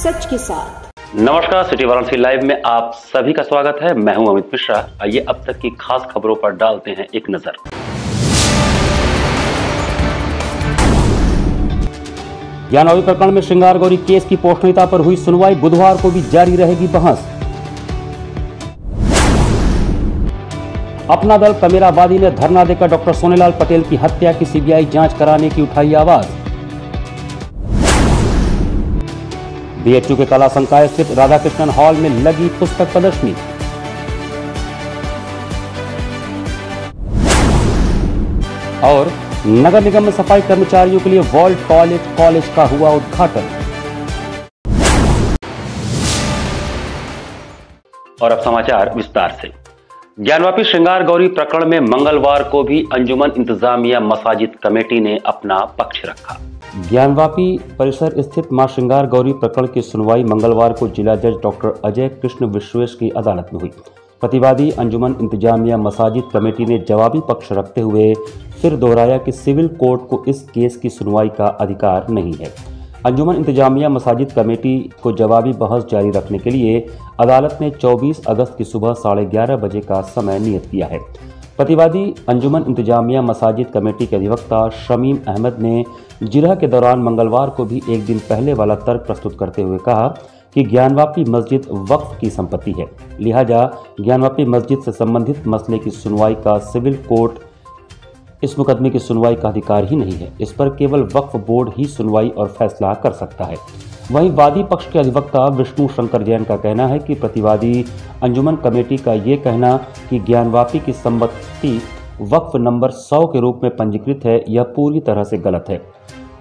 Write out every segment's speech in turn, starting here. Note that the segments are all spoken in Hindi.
सच के साथ। नमस्कार, सिटी वाराणसी लाइव में आप सभी का स्वागत है। मैं हूं अमित मिश्रा। आइए अब तक की खास खबरों पर डालते हैं एक नजर। ज्ञानवापी प्रकरण में श्रृंगार गौरी केस की पौष्णिकता पर हुई सुनवाई, बुधवार को भी जारी रहेगी बहस। अपना दल कमेरावादी ने धरना देकर डॉक्टर सोनेलाल पटेल की हत्या की सीबीआई जांच कराने की उठाई आवाज। बीएचयू के कला संकाय स्थित राधाकृष्णन हॉल में लगी पुस्तक प्रदर्शनी। और नगर निगम में सफाई कर्मचारियों के लिए वर्ल्ड टॉयलेट कॉलेज का हुआ उद्घाटन। और अब समाचार विस्तार से। ज्ञानवापी श्रृंगार गौरी प्रकरण में मंगलवार को भी अंजुमन इंतजामिया मसाजिद कमेटी ने अपना पक्ष रखा। ज्ञानवापी परिसर स्थित मां श्रृंगार गौरी प्रकरण की सुनवाई मंगलवार को जिला जज डॉक्टर अजय कृष्ण विश्वेश की अदालत में हुई। प्रतिवादी अंजुमन इंतजामिया मसाजिद कमेटी ने जवाबी पक्ष रखते हुए फिर दोहराया कि सिविल कोर्ट को इस केस की सुनवाई का अधिकार नहीं है। अंजुमन इंतजामिया मसाजिद कमेटी को जवाबी बहस जारी रखने के लिए अदालत ने 24 अगस्त की सुबह 11:30 बजे का समय नियत किया है। प्रतिवादी अंजुमन इंतजामिया मसाजिद कमेटी के अधिवक्ता शमीम अहमद ने जिरह के दौरान मंगलवार को भी एक दिन पहले वाला तर्क प्रस्तुत करते हुए कहा कि ज्ञानवापी मस्जिद वक्फ की संपत्ति है, लिहाजा ज्ञानवापी मस्जिद से संबंधित मसले की सुनवाई का सिविल कोर्ट इस मुकदमे की सुनवाई का अधिकार ही नहीं है। इस पर केवल वक्फ बोर्ड ही सुनवाई और फैसला कर सकता है। वहीं वादी पक्ष के अधिवक्ता विष्णु शंकर जैन का कहना है कि प्रतिवादी अंजुमन कमेटी का ये कहना कि ज्ञानवापी की संपत्ति वक्फ नंबर 100 के रूप में पंजीकृत है, यह पूरी तरह से गलत है।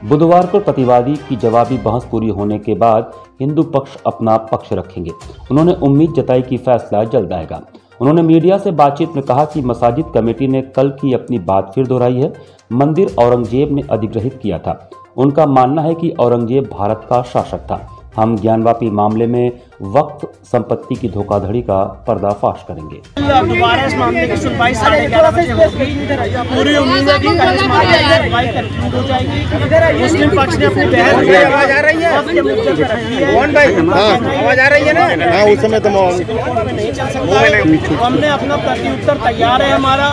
बुधवार को प्रतिवादी की जवाबी बहस पूरी होने के बाद हिंदू पक्ष अपना पक्ष रखेंगे। उन्होंने उम्मीद जताई कि फैसला जल्द आएगा। उन्होंने मीडिया से बातचीत में कहा कि मसाजिद कमेटी ने कल की अपनी बात फिर दोहराई है। मंदिर औरंगजेब ने अधिग्रहित किया था। उनका मानना है कि औरंगजेब भारत का शासक था। हम ज्ञानवापी मामले में वक्फ संपत्ति की धोखाधड़ी का पर्दाफाश करेंगे। दोबारा इस मामले की सुनवाई 11:30 बजे होगी। पूरी उम्मीद है कि कल इस मामले की सुनवाई कंक्लूड हो जाएगी। मुस्लिम पक्ष ने अपनी बहस आवाज आ रही है, कौन भाई आवाज आ रही है ना? हाँ, उस समय तो नहीं चल सकता। हमने अपना प्रत्युत्तर तैयार है हमारा,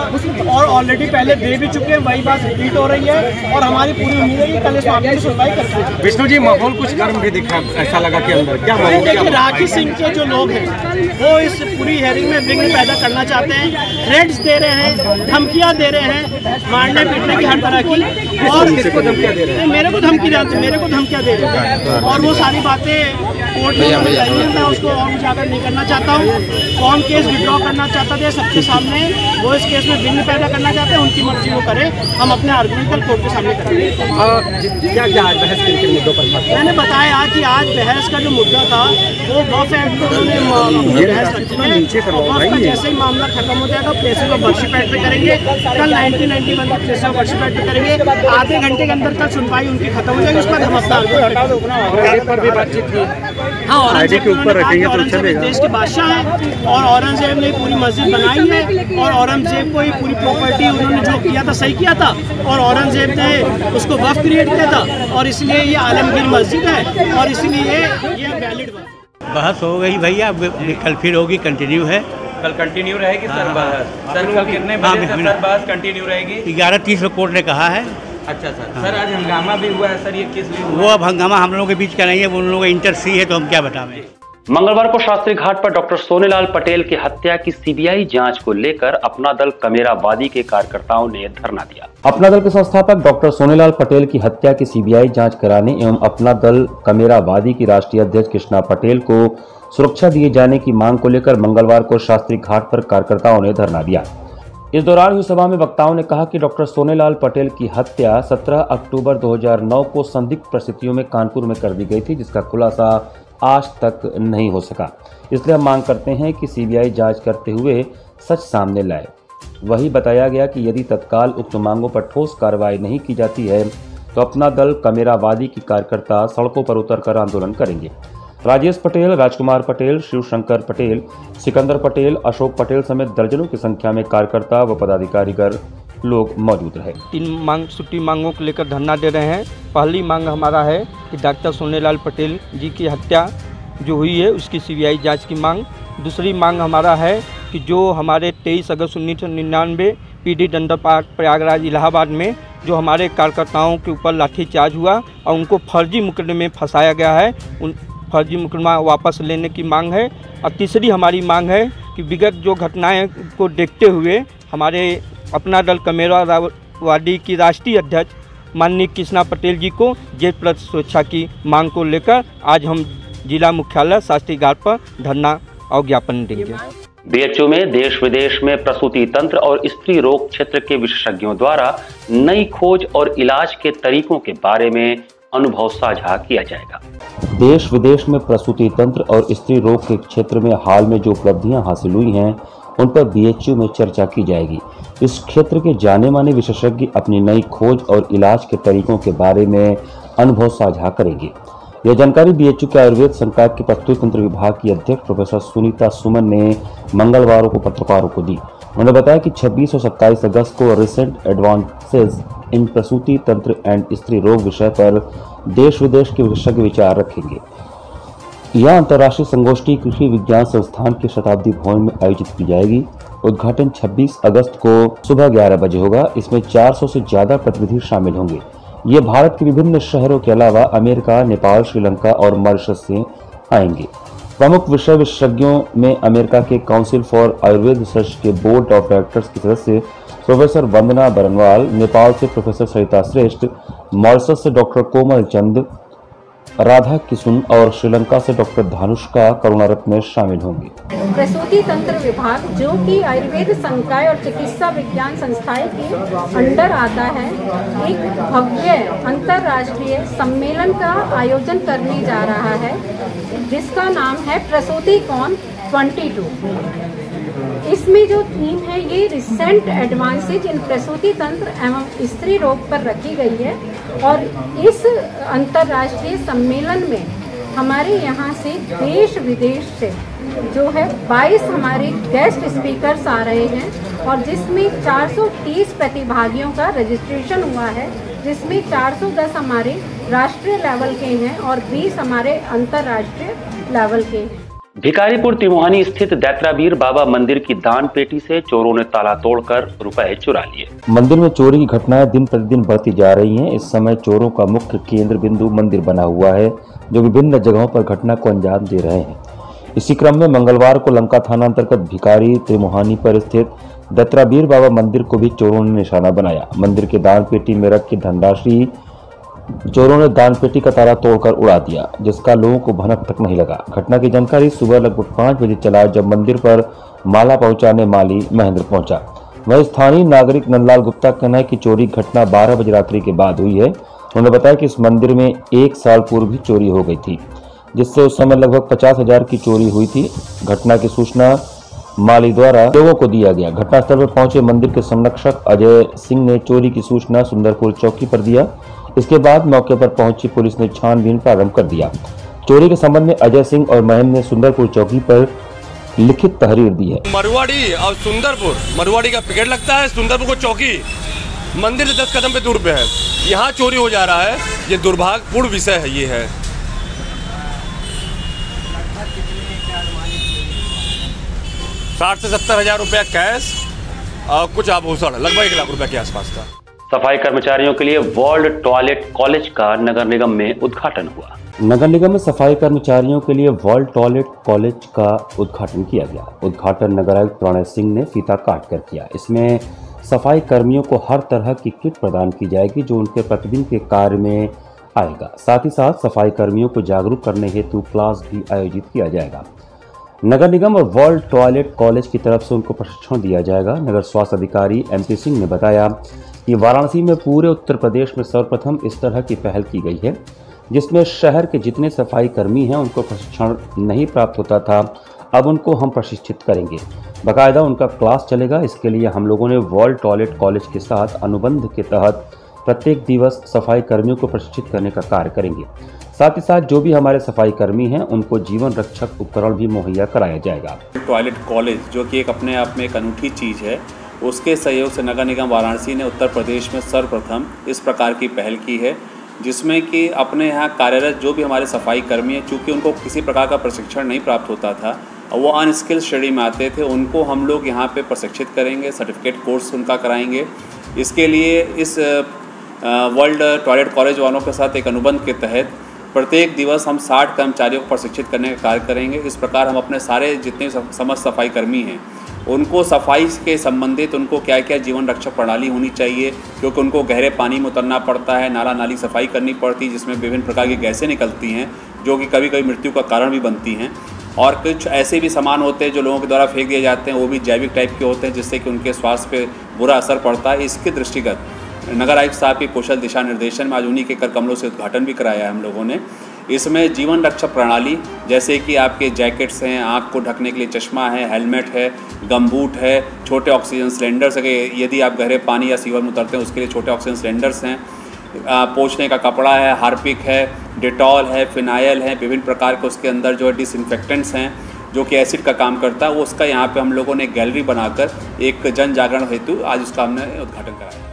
और ऑलरेडी पहले दे भी चुके हैं। वही बात रिपीट हो रही है और हमारी पूरी उम्मीद है कि कल इस मामले की सुनवाई कंक्लूड। विष्णु जी, माहौल कुछ गर्म भी दिखा, ऐसा लगा कि अंदर क्या देखिए, राखी सिंह के जो लोग हैं वो इस पूरी हेयरिंग में विघ्न पैदा करना चाहते हैं। थ्रेट्स दे रहे हैं, धमकियां दे रहे हैं, मारने पीटने की हर तरह की। और मेरे को धमकियां दे रहे हैं और वो सारी बातें कोर्ट में मैं उसको और उजागर नहीं करना चाहता हूँ। कौन केस विड्रॉ करना चाहता था सबके सामने, वो इस केस में विघ्न पैदा करना चाहते हैं, उनकी मर्जी वो करे। हम अपने आर्गुमेंट कल कोर्ट के सामने करेंगे। क्या बहस के मुद्दों पर मैंने बताया कि आज बहस का जो मुद्दा था वो वक्फ एक्ट पर उन्होंने बहस रखी है। जैसे ही मामला खत्म हो जाएगा प्लेसेस ऑफ वर्शिप एक्ट पे करेंगे। कल 1991 का प्लेसेस ऑफ वर्शिप एक्ट पे करेंगे। आधे घंटे के अंदर तक सुनवाई उनकी खत्म हो जाएगी। उसके बाद हम अपना बातचीत हुई। हाँ, औरंगजेब के ऊपर रखेंगे तो अच्छा रहेगा। देश के बादशाह हैं और औरंगजेब ने पूरी मस्जिद बनाई है और औरंगजेब को ही पूरी प्रॉपर्टी उन्होंने जो किया था सही किया था और औरंगजेब ने उसको वक्फ क्रिएट किया था और इसलिए ये आलमगीर मस्जिद है और इसलिए ये वैलिड बहस हो गई भैया। कल फिर होगी, कंटिन्यू है। कल कंटिन्यू रहेगी सर बहस? सर कल कितने बजे से सर बहस कंटिन्यू रहेगी? 11:30 को कोर्ट ने कहा है। अच्छा सर। सर आज हंगामा भी हुआ है सर, ये किस लिए? वो अब हंगामा हम लोगों के बीच का नहीं है, वो उन लोगों का इंटरसी है, तो हम क्या बताएं। मंगलवार को शास्त्री घाट पर डॉक्टर सोनेलाल पटेल की हत्या की सीबीआई जांच को लेकर अपना दल कमेरावादी के कार्यकर्ताओं ने धरना दिया। अपना दल के संस्थापक डॉक्टर सोनेलाल पटेल की हत्या की सीबीआई जांच कराने एवं अपना दल कमेरावादी की राष्ट्रीय अध्यक्ष कृष्णा पटेल को सुरक्षा दिए जाने की मांग को लेकर मंगलवार को शास्त्री घाट पर कार्यकर्ताओं ने धरना दिया। इस दौरान हुई सभा में वक्ताओं ने कहा कि डॉक्टर सोनेलाल पटेल की हत्या 17 अक्टूबर 2009 को संदिग्ध परिस्थितियों में कानपुर में कर दी गई थी, जिसका खुलासा आज तक नहीं हो सका। इसलिए हम मांग करते हैं कि सीबीआई जांच करते हुए सच सामने लाए। वही बताया गया कि यदि तत्काल उक्त मांगों पर ठोस कार्रवाई नहीं की जाती है तो अपना दल कमेरावादी की कार्यकर्ता सड़कों पर उतरकर आंदोलन करेंगे। राजेश पटेल, राजकुमार पटेल, शिवशंकर पटेल, सिकंदर पटेल, अशोक पटेल समेत दर्जनों की संख्या में कार्यकर्ता व पदाधिकारीगण लोग मौजूद रहे। 3 छुट्टी मांगों को लेकर धरना दे रहे हैं। पहली मांग हमारा है कि डॉक्टर सोनेलाल पटेल जी की हत्या जो हुई है उसकी सीबीआई जांच की मांग। दूसरी मांग हमारा है कि जो हमारे 23 अगस्त 1999 पीडी डंडा पार्क प्रयागराज इलाहाबाद में जो हमारे कार्यकर्ताओं के ऊपर लाठीचार्ज हुआ और उनको फर्जी मुकदमे में फंसाया गया है, उन फर्जी मुकदमा वापस लेने की मांग है। और तीसरी हमारी मांग है कि विगत जो घटनाएं को देखते हुए हमारे अपना दल कमेरावादी की राष्ट्रीय अध्यक्ष माननीय कृष्णा पटेल जी को जेल प्रति सुरक्षा की मांग को लेकर आज हम जिला मुख्यालय शास्त्री घाट पर धरना और ज्ञापन देंगे। बीएचयू में देश विदेश में प्रसूति तंत्र और स्त्री रोग क्षेत्र के विशेषज्ञों द्वारा नई खोज और इलाज के तरीकों के बारे में अनुभव साझा किया जाएगा। देश विदेश में प्रसूति तंत्र और स्त्री रोग के क्षेत्र में हाल में जो उपलब्धियां हासिल हुई हैं उन पर बीएचयू में चर्चा की जाएगी। इस क्षेत्र के जाने माने विशेषज्ञ अपनी नई खोज और इलाज के तरीकों के बारे में अनुभव साझा करेंगे। यह जानकारी बीएचयू के आयुर्वेद संकाय के प्रसूति तंत्र विभाग की अध्यक्ष प्रोफेसर सुनीता सुमन ने मंगलवार को पत्रकारों को दी। उन्होंने बताया कि 26 और 27 अगस्त को रिसेंट एडवांसेस इन प्रसूति तंत्र एंड स्त्री रोग विषय पर देश विदेश के विशेषज्ञ विचार रखेंगे। यह अंतर्राष्ट्रीय संगोष्ठी कृषि विज्ञान संस्थान के शताब्दी भवन में आयोजित की जाएगी। उद्घाटन 26 अगस्त को सुबह 11 बजे होगा। इसमें 400 से ज्यादा प्रतिनिधि शामिल होंगे। ये भारत के विभिन्न शहरों के अलावा अमेरिका, नेपाल, श्रीलंका और मॉरिशस से आएंगे। प्रमुख विषय विशेषज्ञों में अमेरिका के काउंसिल फॉर आयुर्वेद रिसर्च के बोर्ड ऑफ डायरेक्टर्स के सदस्य प्रोफेसर वंदना बरनवाल, नेपाल से प्रोफेसर सरिता श्रेष्ठ, मॉरिशस से डॉक्टर कोमल चंद, राधा किशुन और श्रीलंका से डॉक्टर धानुष्का करुणारत्न शामिल होंगे। प्रसूति तंत्र विभाग जो कि आयुर्वेद संकाय और चिकित्सा विज्ञान संस्थाएं के अंडर आता है, एक भव्य अंतर्राष्ट्रीय सम्मेलन का आयोजन करने जा रहा है जिसका नाम है प्रसूतिकॉन 22। इसमें जो थीम है ये रिसेंट एडवांसेज इन प्रसूति तंत्र एवं स्त्री रोग पर रखी गई है। और इस अंतर्राष्ट्रीय सम्मेलन में हमारे यहाँ से देश विदेश से जो है 22 हमारे गेस्ट स्पीकर्स आ रहे हैं और जिसमें 430 प्रतिभागियों का रजिस्ट्रेशन हुआ है, जिसमें 410 हमारे राष्ट्रीय लेवल के हैं और 20 हमारे अंतर्राष्ट्रीय लेवल के हैं। भिकारीपुर तिमुहानी स्थित दैत्रावीर बाबा मंदिर की दान पेटी से चोरों ने ताला तोड़कर रुपए चुरा लिए। मंदिर में चोरी की घटनाएं दिन प्रतिदिन बढ़ती जा रही हैं। इस समय चोरों का मुख्य केंद्र बिंदु मंदिर बना हुआ है जो विभिन्न जगहों पर घटना को अंजाम दे रहे हैं। इसी क्रम में मंगलवार को लंका थाना अंतर्गत भिकारी त्रिमुहानी पर स्थित दैत्रावीर बाबा मंदिर को भी चोरों ने निशाना बनाया। मंदिर के दान पेटी में रखी धनराशि चोरों ने दान पेटी का ताला तोड़कर उड़ा दिया, जिसका लोगों को भनक तक नहीं लगा। घटना की जानकारी सुबह लगभग 5 बजे चला जब मंदिर पर माला पहुंचाने माली महेंद्र पहुंचा। वहीं स्थानीय नागरिक नंदलाल गुप्ता का कहना है कि चोरी घटना 12 बजे रात्रि के बाद हुई है। उन्होंने बताया कि इस मंदिर में 1 साल पूर्व भी चोरी हो गई थी, जिससे उस समय लगभग 50,000 की चोरी हुई थी। घटना की सूचना माली द्वारा लोगों को दिया गया। घटनास्थल पर पहुंचे मंदिर के संरक्षक अजय सिंह ने चोरी की सूचना सुंदरपुर चौकी पर दिया। इसके बाद मौके पर पहुंची पुलिस ने छानबीन प्रारंभ कर दिया। चोरी के संबंध में अजय सिंह और महेंद्र ने सुंदरपुर चौकी पर लिखित तहरीर दी है। मरवाड़ी और सुंदरपुर, मरवाड़ी का पिकेट लगता है, सुंदरपुर को चौकी मंदिर से 10 कदम पे दूर पे है। यहाँ चोरी हो जा रहा है, ये दुर्भाग्यपूर्ण विषय है। ये है 60 से 70 हजार रुपया कैश और कुछ आभूषण, लगभग 1 लाख रुपया के आसपास था। सफाई कर्मचारियों के लिए वर्ल्ड टॉयलेट कॉलेज का नगर निगम में उद्घाटन हुआ। नगर निगम में सफाई कर्मचारियों के लिए वर्ल्ड टॉयलेट कॉलेज का उद्घाटन किया गया। उद्घाटन नगर आयुक्त प्रणय सिंह ने फीता काट कर किया। इसमें सफाई कर्मियों को हर तरह की किट प्रदान की जाएगी जो उनके प्रतिदिन के कार्य में आएगा। साथ ही साथ सफाई कर्मियों को जागरूक करने हेतु क्लास भी आयोजित किया जाएगा। नगर निगम और वर्ल्ड टॉयलेट कॉलेज की तरफ से उनको प्रशिक्षण दिया जाएगा। नगर स्वास्थ्य अधिकारी MP सिंह ने बताया कि वाराणसी में पूरे उत्तर प्रदेश में सर्वप्रथम इस तरह की पहल की गई है, जिसमें शहर के जितने सफाई कर्मी हैं उनको प्रशिक्षण नहीं प्राप्त होता था, अब उनको हम प्रशिक्षित करेंगे। बाकायदा उनका क्लास चलेगा। इसके लिए हम लोगों ने वर्ल्ड टॉयलेट कॉलेज के साथ अनुबंध के तहत प्रत्येक दिवस सफाई कर्मियों को प्रशिक्षित करने का कार्य करेंगे। साथ ही साथ जो भी हमारे सफाई कर्मी हैं उनको जीवन रक्षक उपकरण भी मुहैया कराया जाएगा। टॉयलेट कॉलेज जो कि एक अपने आप में एक अनूठी चीज़ है उसके सहयोग से नगर निगम वाराणसी ने उत्तर प्रदेश में सर्वप्रथम इस प्रकार की पहल की है, जिसमें कि अपने यहाँ कार्यरत जो भी हमारे सफाई कर्मी हैं, चूँकि उनको किसी प्रकार का प्रशिक्षण नहीं प्राप्त होता था, वो अनस्किल्ड श्रेणी में आते थे, उनको हम लोग यहाँ पे प्रशिक्षित करेंगे, सर्टिफिकेट कोर्स उनका कराएंगे। इसके लिए इस वर्ल्ड टॉयलेट कॉलेज वालों के साथ एक अनुबंध के तहत प्रत्येक दिवस हम 60 कर्मचारियों को प्रशिक्षित करने का कार्य करेंगे। इस प्रकार हम अपने सारे जितने समस्त सफाई कर्मी हैं उनको सफाई के संबंधित उनको क्या क्या जीवन रक्षक प्रणाली होनी चाहिए, क्योंकि उनको गहरे पानी में उतरना पड़ता है, नाला नाली सफाई करनी पड़ती है, जिसमें विभिन्न प्रकार की गैसें निकलती हैं जो कि कभी कभी मृत्यु का कारण भी बनती हैं। और कुछ ऐसे भी सामान होते हैं जो लोगों के द्वारा फेंक दिए जाते हैं, वो भी जैविक टाइप के होते हैं, जिससे कि उनके स्वास्थ्य पे बुरा असर पड़ता है। इसके दृष्टिगत नगर आयुक्त साहब के कुशल दिशा निर्देशन में आज उन्हीं के कर कमलों से उद्घाटन भी कराया है हम लोगों ने। इसमें जीवन रक्षक प्रणाली जैसे कि आपके जैकेट्स हैं, आँख को ढकने के लिए चश्मा है, हेलमेट है, गमबूट है, छोटे ऑक्सीजन सिलेंडर्स है, यदि आप गहरे पानी या सीवर में उतरते हैं उसके लिए छोटे ऑक्सीजन सिलेंडर्स हैं, पोंछने का कपड़ा है, हार्पिक है, डेटॉल है, फिनाइल है, विभिन्न प्रकार के उसके अंदर जो है डिसइंफेक्टेंट्स हैं जो कि एसिड का काम करता है, वो उसका यहाँ पे हम लोगों ने गैलरी बनाकर एक जन जागरण हेतु आज उसका हमने उद्घाटन कराया।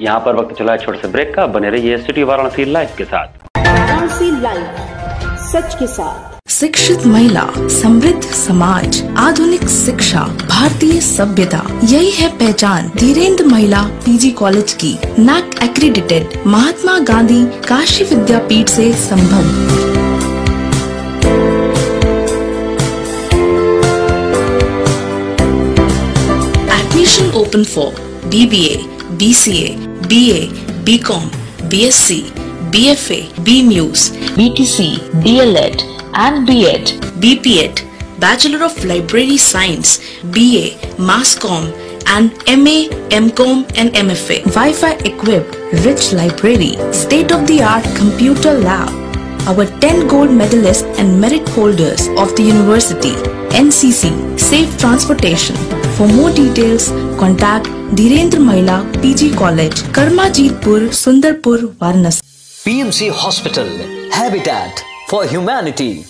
यहाँ पर वक्त चला है छोटे से ब्रेक का, बने रहिए सिटी वाराणसी लाइव के साथ। वाराणसी लाइव, सच के साथ। शिक्षित महिला, समृद्ध समाज, आधुनिक शिक्षा, भारतीय सभ्यता, यही है पहचान धीरेन्द्र महिला पीजी कॉलेज की। NAAC एक्रीडिटेड, महात्मा गांधी काशी विद्यापीठ से संबद्ध। Admission open for BBA, BCA, BA, BCom, BSc, BFA, BMUS, BTC, DLED and B.Ed, BPEd, Bachelor of Library Science, BA, Mass Comm and MA, MCom and MFA. Wi-Fi equipped, rich library, state-of-the-art computer lab. Our 10 gold medalists and merit holders of the university, NCC, safe transportation. For more details, contact Dhirendra महिला PG college, Karmajitpur, Sundarpur, Varanasi. PMC hospital, habitat for humanity.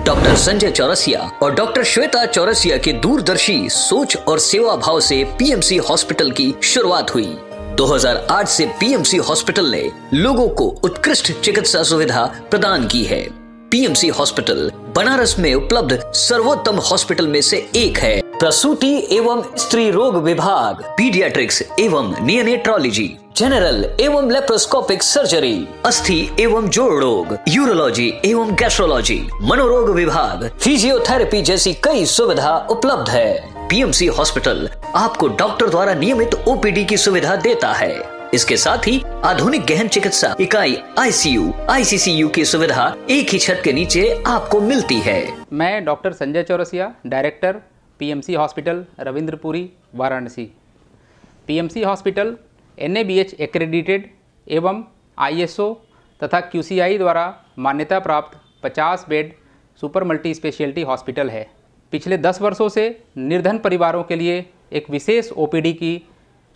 Doctor Sanjay Chaurasia और डॉक्टर श्वेता चौरसिया के दूरदर्शी सोच और सेवा भाव से PMC हॉस्पिटल की शुरुआत हुई। 2008 से PMC हॉस्पिटल ने लोगों को उत्कृष्ट चिकित्सा सुविधा प्रदान की है। PMC हॉस्पिटल बनारस में उपलब्ध सर्वोत्तम हॉस्पिटल में से एक है। प्रसूति एवं स्त्री रोग विभाग, पीडियाट्रिक्स एवं नियोनेट्रोलॉजी, जनरल एवं लेप्रोस्कोपिक सर्जरी, अस्थि एवं जोड़ रोग, यूरोलॉजी एवं गैस्ट्रोलॉजी, मनोरोग विभाग, फिजियोथेरेपी जैसी कई सुविधा उपलब्ध है। PMC हॉस्पिटल आपको डॉक्टर द्वारा नियमित OPD की सुविधा देता है। इसके साथ ही आधुनिक गहन चिकित्सा इकाई ICU, ICCU की सुविधा एक ही छत के नीचे आपको मिलती है। मैं doctor Sanjay Chaurasia, director PMC hospital Ravindrapuri, Varanasi. PMC hospital NABH accredited एवं ISO तथा QCI द्वारा मान्यता प्राप्त 50 bed super multi speciality hospital है। पिछले 10 वर्षों से निर्धन परिवारों के लिए एक विशेष OPD की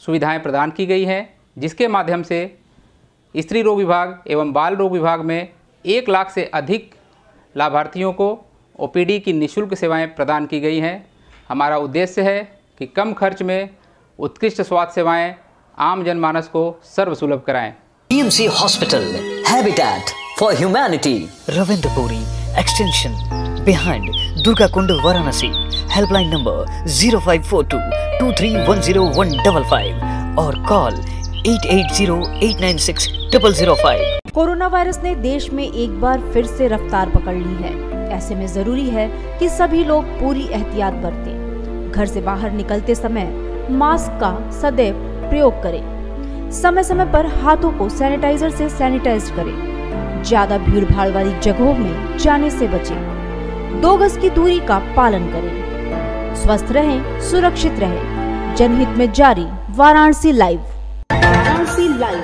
सुविधाएं प्रदान की गई हैं, जिसके माध्यम से स्त्री रोग विभाग एवं बाल रोग विभाग में 1 लाख से अधिक लाभार्थियों को OPD की निःशुल्क सेवाएं प्रदान की गई हैं। हमारा उद्देश्य है कि कम खर्च में उत्कृष्ट स्वास्थ्य सेवाएं आम जनमानस को सर्वसुलभ कराएं। PMC hospital, habitat for humanity, Ravindrapuri extension behind Durga Kund, Varanasi. Helpline number 0542231015 और कॉल 8808960005। कोरोना वायरस ने देश में एक बार फिर से रफ्तार पकड़ ली है। ऐसे में जरूरी है कि सभी लोग पूरी एहतियात बरतें। घर से बाहर निकलते समय मास्क का सदैव प्रयोग करें। समय समय पर हाथों को सैनिटाइजर से सैनिटाइज करें। ज्यादा भीड़ भाड़ वाली जगहों में जाने से बचें। 2 गज की दूरी का पालन करें। स्वस्थ रहें, सुरक्षित रहें। जनहित में जारी वाराणसी लाइव। वाराणसी लाइव,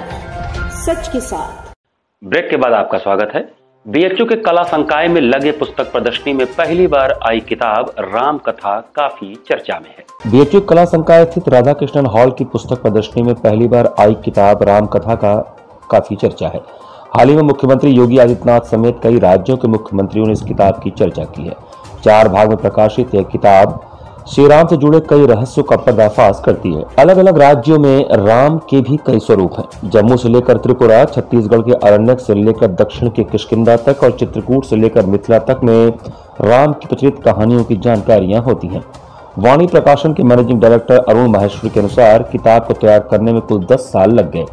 सच के साथ। ब्रेक के बाद आपका स्वागत है। BHU के कला संकाय में लगे पुस्तक प्रदर्शनी में पहली बार आई किताब राम कथा काफी चर्चा में है। BHU कला संकाय स्थित राधा कृष्णन हॉल की पुस्तक प्रदर्शनी में पहली बार आई किताब राम कथा का काफी चर्चा है। हाल ही में मुख्यमंत्री योगी आदित्यनाथ समेत कई राज्यों के मुख्यमंत्रियों ने इस किताब की चर्चा की है। 4 भाग में प्रकाशित यह किताब श्री राम से जुड़े कई रहस्यों का पर्दाफाश करती है। अलग अलग राज्यों में राम के भी कई स्वरूप हैं। जम्मू से लेकर त्रिपुरा, छत्तीसगढ़ के अरण्यक से लेकर दक्षिण के किष्किंधा तक और चित्रकूट से लेकर मिथिला तक में राम की प्रचलित कहानियों की जानकारियां होती हैं। वाणी प्रकाशन के मैनेजिंग डायरेक्टर अरुण माहेश्वरी के अनुसार किताब को तैयार करने में कुल 10 साल लग गए।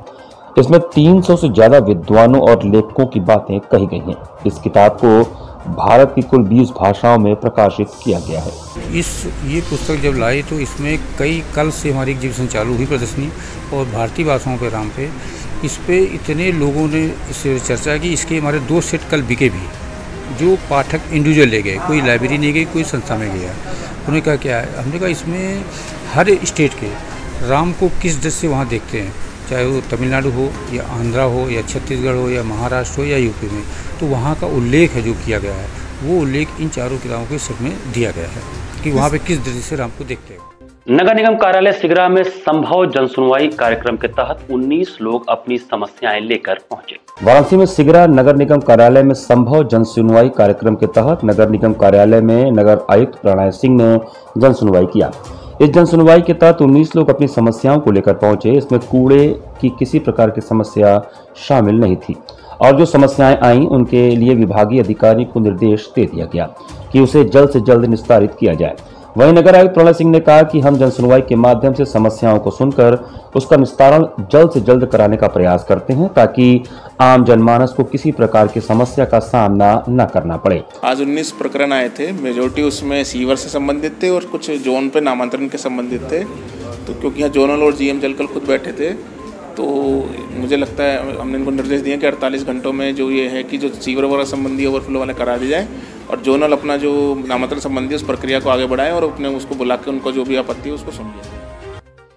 इसमें 300 से ज्यादा विद्वानों और लेखकों की बातें कही गई हैं। इस किताब को भारत की कुल 20 भाषाओं में प्रकाशित किया गया है। ये पुस्तक जब लाई तो इसमें कल से हमारी एग्जीबिशन चालू हुई प्रदर्शनी, और भारतीय भाषाओं पे राम पे इस पे इतने लोगों ने इससे चर्चा की। इसके हमारे 2 सेट कल बिके भी, जो पाठक इंडिविजुअल ले गए, कोई लाइब्रेरी नहीं गई, कोई संस्था में गया। उन्होंने कहा क्या है, हमने कहा इसमें हर स्टेट के राम को किस दृष्टि से वहाँ देखते हैं, चाहे वो तमिलनाडु हो या आंध्रा हो या छत्तीसगढ़ हो या महाराष्ट्र हो या यूपी में, तो वहाँ का उल्लेख है जो किया गया है, वो उल्लेख इन चारों किताबों के सेट में दिया गया है कि वहाँ पे किस दृष्टि से राम को देखते हैं। नगर निगम कार्यालय सिगरा में संभव जनसुनवाई कार्यक्रम के तहत 19 लोग अपनी समस्याएं लेकर पहुंचे। वाराणसी में सिगरा नगर निगम कार्यालय में संभव जनसुनवाई कार्यक्रम के तहत नगर निगम कार्यालय में नगर आयुक्त प्रणय सिंह ने जनसुनवाई किया। इस जनसुनवाई के तहत 19 लोग अपनी समस्याओं को लेकर पहुंचे। इसमें कूड़े की किसी प्रकार की समस्या शामिल नहीं थी और जो समस्याएं आईं उनके लिए विभागीय अधिकारी को निर्देश दे दिया गया कि उसे जल्द से जल्द निस्तारित किया जाए। वहीं नगर आयुक्त प्रणय सिंह ने कहा कि हम जनसुनवाई के माध्यम से समस्याओं को सुनकर उसका निस्तारण जल्द से जल्द कराने का प्रयास करते हैं ताकि आम जनमानस को किसी प्रकार की समस्या का सामना न करना पड़े। आज 19 प्रकरण आए थे, मेजोरिटी उसमें सीवर से संबंधित थे और कुछ जोन पे नामांतरण के संबंधित थे। तो क्योंकि यहाँ जोनल और जीएम जलकल खुद बैठे थे, तो मुझे लगता है हमने इनको निर्देश दिए कि 48 घंटों में जो ये है कि जो सीवर वगैरह संबंधी ओवरफ्लो वाले करा दी जाए और जोनल अपना जो नामांतरण संबंधी उस प्रक्रिया को आगे बढ़ाएं और अपने उसको बुला के उनको जो भी आपत्ति है उसको सुन लिया।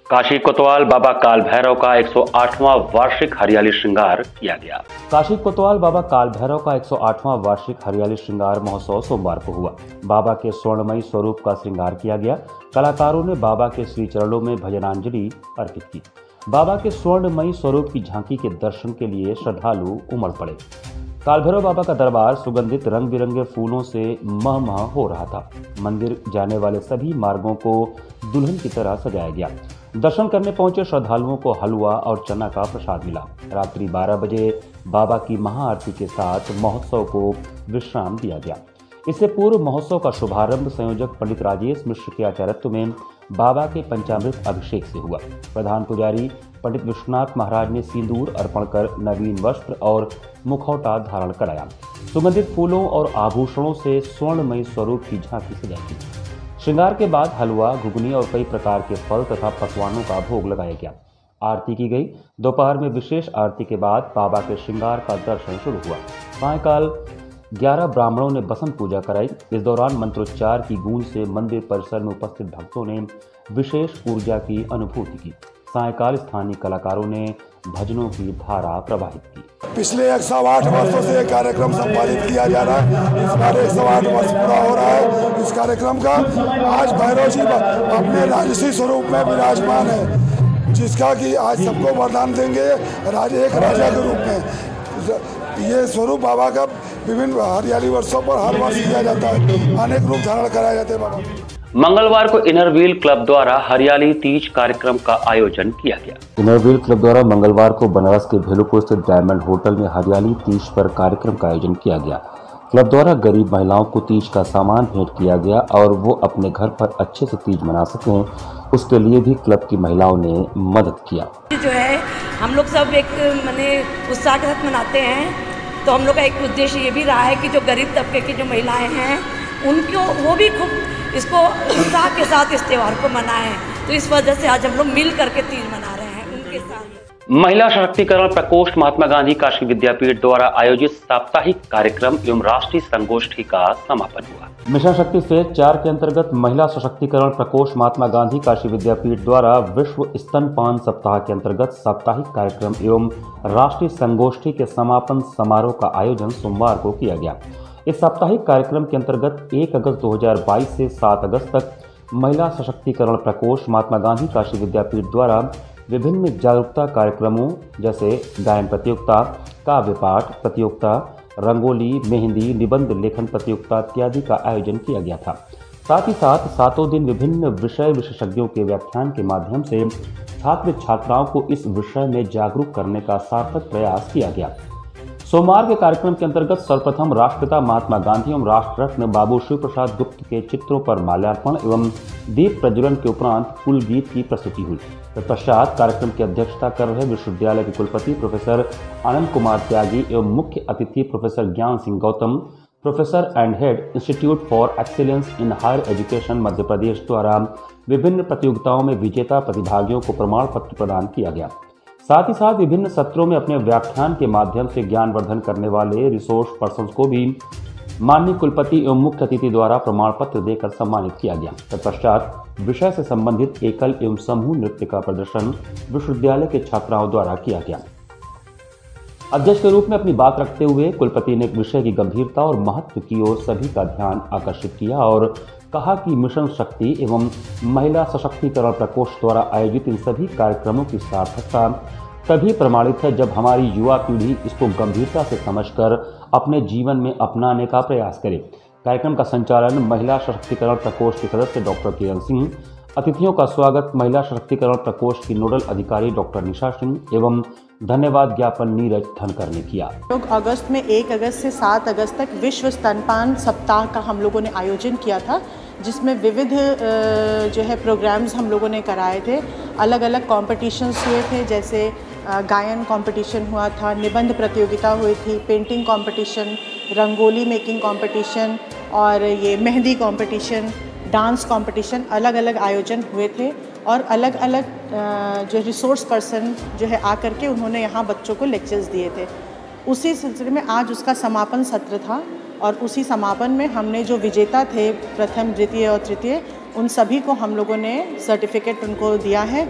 काशी कोतवाल बाबा काल भैरव का 108वां वार्षिक हरियाली श्रृंगार किया गया। काशी कोतवाल बाबा काल भैरव का 108वां वार्षिक हरियाली श्रृंगार महोत्सव सोमवार को हुआ। बाबा के स्वर्णमयी स्वरूप का श्रृंगार किया गया। कलाकारों ने बाबा के श्री चरणों में भजनांजलि अर्पित की। बाबा के स्वर्णमयी स्वरूप की झांकी के दर्शन के लिए श्रद्धालु उमड़ पड़े। कालभैरव बाबा का दरबार सुगंधित रंग बिरंगे फूलों से महमह हो रहा था। मंदिर जाने वाले सभी मार्गों को दुल्हन की तरह सजाया गया। दर्शन करने पहुंचे श्रद्धालुओं को हलवा और चना का प्रसाद मिला। रात्रि 12 बजे बाबा की महाआरती के साथ महोत्सव को विश्राम दिया गया। इससे पूर्व महोत्सव का शुभारंभ संयोजक पंडित राजेश मिश्र के आचार्यत्व में बाबा के पंचामृत अभिषेक से हुआ। प्रधान पुजारी पंडित विश्वनाथ महाराज ने सिंदूर अर्पण कर नवीन वस्त्र और मुखौटा धारण कराया। सुगंधित फूलों और आभूषणों से स्वर्णमयी स्वरूप की झांकी सजाई गई। श्रृंगार के बाद हलवा, घुगनी और कई प्रकार के फल तथा पकवानों का भोग लगाया गया। आरती की गई। दोपहर में विशेष आरती के बाद बाबा के श्रृंगार का दर्शन शुरू हुआ। सायंकाल 11 ब्राह्मणों ने बसंत पूजा कराई। इस दौरान मंत्रोच्चार की गूंज से मंदिर परिसर में उपस्थित भक्तों ने विशेष ऊर्जा की अनुभूति की। सायंकाल स्थानीय कलाकारों ने भजनों की धारा प्रवाहित की। पिछले 108 वर्षों से यह कार्यक्रम संपादित किया जा रहा है। इस बार 108 वर्ष पूरा हो रहा है इस कार्यक्रम का। आज भैरव जी अपने राजसी स्वरूप में विराजमान है, जिसका कि आज सबको वरदान देंगे एक राजा के रूप में। ये स्वरूप बाबा का विभिन्न हरियाली वर्षों पर हर वर्ष किया जाता है, अनेक रूप धारण कराए जाते हैं बाबा। मंगलवार को इनर व्हील क्लब द्वारा हरियाली तीज कार्यक्रम का आयोजन किया गया। इनर व्हील क्लब द्वारा मंगलवार को बनारस के भेलुपुर स्थित डायमंड होटल में हरियाली तीज पर कार्यक्रम का आयोजन किया गया। क्लब द्वारा गरीब महिलाओं को तीज का सामान भेंट किया गया और वो अपने घर पर अच्छे से तीज मना सकें, उसके लिए भी क्लब की महिलाओं ने मदद किया। जो है हम लोग सब एक माने उत्साह के साथ मनाते हैं, तो हम लोग का एक उद्देश्य ये भी रहा है कि जो गरीब तबके की जो महिलाएं हैं उनको वो भी खूब इसको उत्साह के साथ इस त्यौहार को मनाएं। तो इस वजह से आज हम लोग मिल करके तीज मना रहे हैं उनके साथ। महिला सशक्तिकरण प्रकोष्ठ महात्मा गांधी काशी विद्यापीठ द्वारा आयोजित साप्ताहिक कार्यक्रम एवं राष्ट्रीय संगोष्ठी का समापन हुआ। मिशन शक्ति फेज 4 के अंतर्गत महिला सशक्तिकरण प्रकोष्ठ महात्मा गांधी काशी विद्यापीठ द्वारा विश्व स्तनपान सप्ताह के अंतर्गत साप्ताहिक कार्यक्रम एवं राष्ट्रीय संगोष्ठी के समापन समारोह का आयोजन सोमवार को किया गया। इस साप्ताहिक कार्यक्रम के अंतर्गत 1 अगस्त 2022 से 7 अगस्त तक महिला सशक्तिकरण प्रकोष्ठ महात्मा गांधी काशी विद्यापीठ द्वारा विभिन्न जागरूकता कार्यक्रमों जैसे गायन प्रतियोगिता, काव्य पाठ प्रतियोगिता, रंगोली, मेहंदी, निबंध लेखन प्रतियोगिता इत्यादि का आयोजन किया गया था। साथ ही साथ सातों दिन विभिन्न विषय विशेषज्ञों के व्याख्यान के माध्यम से छात्र छात्राओं को इस विषय में जागरूक करने का सार्थक प्रयास किया गया। सोमवार के कार्यक्रम के अंतर्गत सर्वप्रथम राष्ट्रपिता महात्मा गांधी एवं राष्ट्र रत्न बाबू शिव प्रसाद गुप्त के चित्रों पर माल्यार्पण एवं दीप प्रज्वलन के उपरांत कुल गीत की प्रस्तुति हुई। तत्पश्चात कार्यक्रम की अध्यक्षता कर रहे विश्वविद्यालय के कुलपति प्रोफेसर आनंद कुमार त्यागी एवं मुख्य अतिथि professor Gyan Singh Gautam, professor and head institute for excellence in higher education Madhya Pradesh द्वारा विभिन्न प्रतियोगिताओं में विजेता प्रतिभागियों को प्रमाण पत्र प्रदान किया गया। साथ ही साथ विभिन्न सत्रों में अपने व्याख्यान के माध्यम से ज्ञानवर्धन करने वाले रिसोर्स पर्सन्स को भी माननीय कुलपति एवं मुख्य अतिथि द्वारा प्रमाण पत्र देकर सम्मानित किया गया। तत्पश्चात विषय से संबंधित एकल एवं समूह नृत्य का प्रदर्शन विश्वविद्यालय के छात्राओं द्वारा किया गया। अध्यक्ष के रूप में अपनी बात रखते हुए कुलपति ने विषय की गंभीरता और महत्व की ओर सभी का ध्यान आकर्षित किया और कहा कि मिशन शक्ति एवं महिला सशक्तिकरण प्रकोष्ठ द्वारा आयोजित इन सभी कार्यक्रमों की सार्थकता तभी प्रमाणित है जब हमारी युवा पीढ़ी इसको गंभीरता से समझकर अपने जीवन में अपनाने का प्रयास करे। कार्यक्रम का संचालन महिला सशक्तिकरण प्रकोष्ठ के सदस्य डॉक्टर किरण सिंह, अतिथियों का स्वागत महिला सशक्तिकरण प्रकोष्ठ की नोडल अधिकारी डॉक्टर निशा सिंह एवं धन्यवाद ज्ञापन नीरज धनकर ने किया। लोग अगस्त में 1 अगस्त से 7 अगस्त तक विश्व स्तनपान सप्ताह का हम लोगों ने आयोजन किया था, जिसमें विविध जो है प्रोग्राम्स हम लोगों ने कराए थे। अलग अलग कॉम्पिटिशन्स हुए थे, जैसे गायन कंपटीशन हुआ था, निबंध प्रतियोगिता हुई थी, painting competition, rangoli making competition और ये मेहंदी कंपटीशन, डांस कंपटीशन, अलग अलग आयोजन हुए थे। और अलग अलग जो रिसोर्स पर्सन जो है आकर के उन्होंने यहाँ बच्चों को लेक्चर्स दिए थे। उसी सिलसिले में आज उसका समापन सत्र था और उसी समापन में हमने जो विजेता थे प्रथम, द्वितीय और तृतीय, उन सभी को हम लोगों ने सर्टिफिकेट उनको दिया है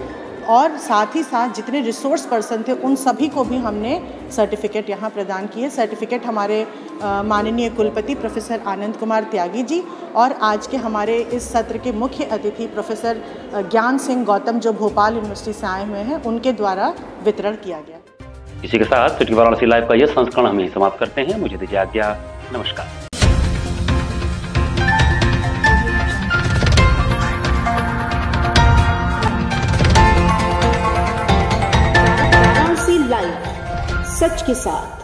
और साथ ही साथ जितने रिसोर्स पर्सन थे उन सभी को भी हमने सर्टिफिकेट यहाँ प्रदान किए। सर्टिफिकेट हमारे माननीय कुलपति प्रोफेसर आनंद कुमार त्यागी जी और आज के हमारे इस सत्र के मुख्य अतिथि प्रोफेसर ज्ञान सिंह गौतम जो भोपाल यूनिवर्सिटी से आए हुए हैं, उनके द्वारा वितरण किया गया। इसी के साथ सिटी वाराणसी लाइव का यह संस्करण हम यहीं समाप्त करते हैं। मुझे दीजिए आज्ञा। नमस्कार। लाइव सच के साथ।